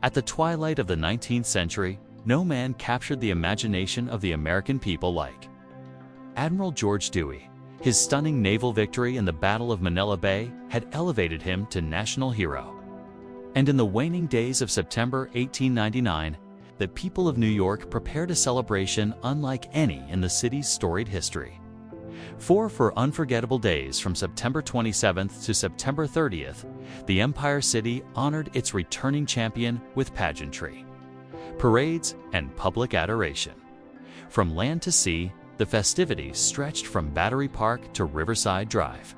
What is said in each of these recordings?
At the twilight of the 19th century, no man captured the imagination of the American people like Admiral George Dewey. His stunning naval victory in the Battle of Manila Bay had elevated him to national hero. And in the waning days of September 1899, the people of New York prepared a celebration unlike any in the city's storied history. For unforgettable days from September 27th to September 30th, the Empire City honored its returning champion with pageantry, parades, and public adoration. From land to sea, the festivities stretched from Battery Park to Riverside Drive,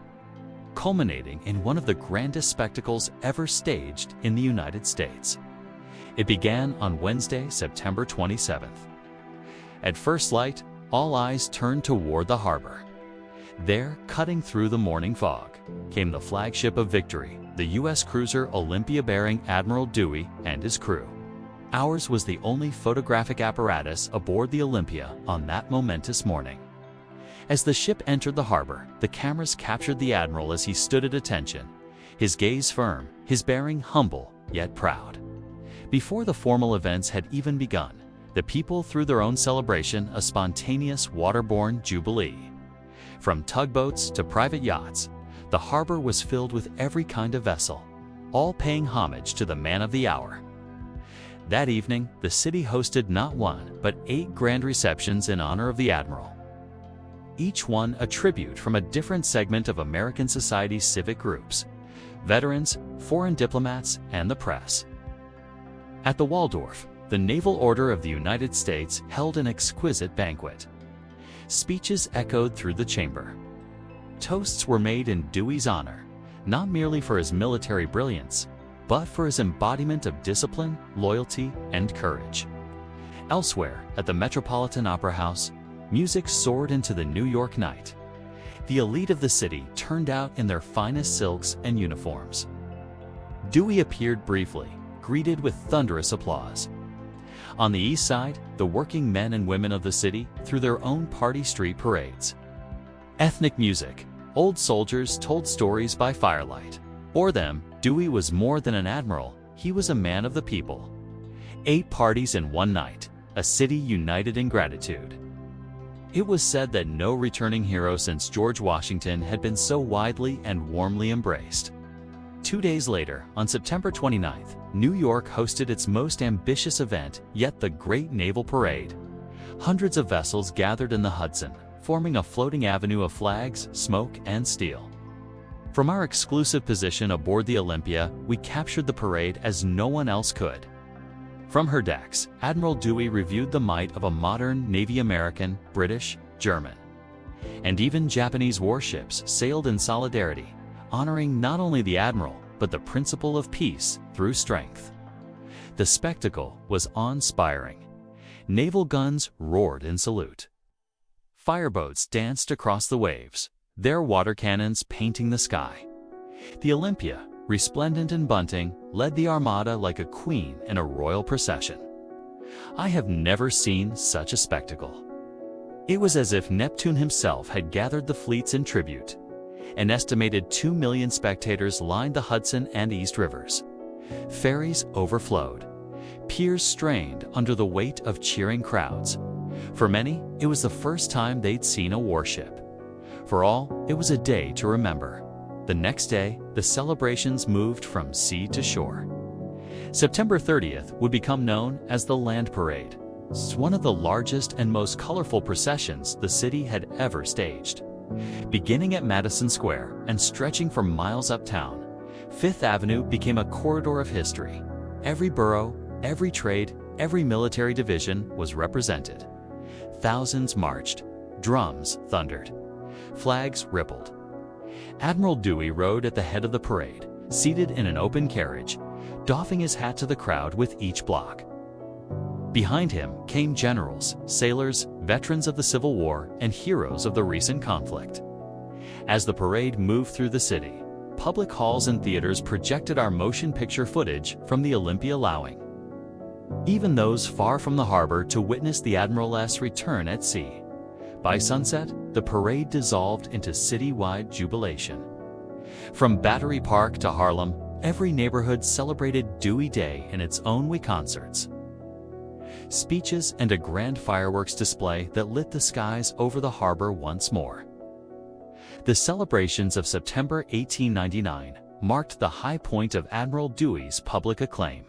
culminating in one of the grandest spectacles ever staged in the United States. It began on Wednesday, September 27th. At first light, all eyes turned toward the harbor. There, cutting through the morning fog, came the flagship of victory, the U.S. cruiser Olympia bearing Admiral Dewey and his crew. Ours was the only photographic apparatus aboard the Olympia on that momentous morning. As the ship entered the harbor, the cameras captured the Admiral as he stood at attention, his gaze firm, his bearing humble yet proud. Before the formal events had even begun, the people threw their own celebration, a spontaneous waterborne jubilee. From tugboats to private yachts, the harbor was filled with every kind of vessel, all paying homage to the man of the hour. That evening, the city hosted not one, but 8 grand receptions in honor of the Admiral. Each one a tribute from a different segment of American society's civic groups, veterans, foreign diplomats, and the press. At the Waldorf, the Naval Order of the United States held an exquisite banquet. Speeches echoed through the chamber. Toasts were made in Dewey's honor, not merely for his military brilliance, but for his embodiment of discipline, loyalty, and courage. Elsewhere, at the Metropolitan Opera House, music soared into the New York night. The elite of the city turned out in their finest silks and uniforms. Dewey appeared briefly, greeted with thunderous applause. On the east side, the working men and women of the city threw their own party street parades. Ethnic music, old soldiers told stories by firelight. For them, Dewey was more than an admiral, he was a man of the people. 8 parties in one night, a city united in gratitude. It was said that no returning hero since George Washington had been so widely and warmly embraced. 2 days later, on September 29th, New York hosted its most ambitious event yet, the Great Naval Parade. Hundreds of vessels gathered in the Hudson, forming a floating avenue of flags, smoke, and steel. From our exclusive position aboard the Olympia, we captured the parade as no one else could. From her decks, Admiral Dewey reviewed the might of a modern Navy. American, British, German, and even Japanese warships sailed in solidarity, honoring not only the Admiral, but the principle of peace through strength. The spectacle was awe-inspiring. Naval guns roared in salute. Fireboats danced across the waves, their water cannons painting the sky. The Olympia, resplendent in bunting, led the armada like a queen in a royal procession. I have never seen such a spectacle. It was as if Neptune himself had gathered the fleets in tribute. An estimated 2 million spectators lined the Hudson and East Rivers. Ferries overflowed. Piers strained under the weight of cheering crowds. For many, it was the first time they'd seen a warship. For all, it was a day to remember. The next day, the celebrations moved from sea to shore. September 30th would become known as the Land Parade, one of the largest and most colorful processions the city had ever staged. Beginning at Madison Square and stretching for miles uptown, Fifth Avenue became a corridor of history. Every borough, every trade, every military division was represented. Thousands marched, drums thundered, flags rippled. Admiral Dewey rode at the head of the parade, seated in an open carriage, doffing his hat to the crowd with each block. Behind him came generals, sailors, veterans of the Civil War, and heroes of the recent conflict. As the parade moved through the city, public halls and theaters projected our motion picture footage from the Olympia allowing even those far from the harbor to witness the Admiral's return at sea. By sunset, the parade dissolved into city-wide jubilation. From Battery Park to Harlem, Every neighborhood celebrated Dewey Day in its own way: concerts, speeches, and a grand fireworks display that lit the skies over the harbor once more. The celebrations of September 1899 marked the high point of Admiral Dewey's public acclaim.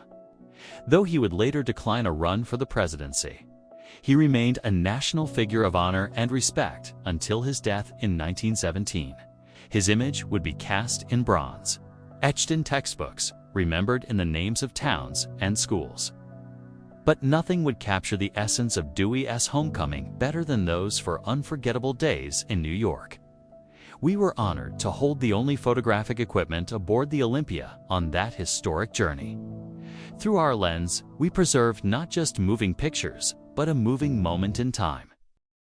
Though he would later decline a run for the presidency, he remained a national figure of honor and respect until his death in 1917. His image would be cast in bronze, etched in textbooks, remembered in the names of towns and schools. But nothing would capture the essence of Dewey's homecoming better than those four unforgettable days in New York. We were honored to hold the only photographic equipment aboard the Olympia on that historic journey. Through our lens, we preserved not just moving pictures, but a moving moment in time.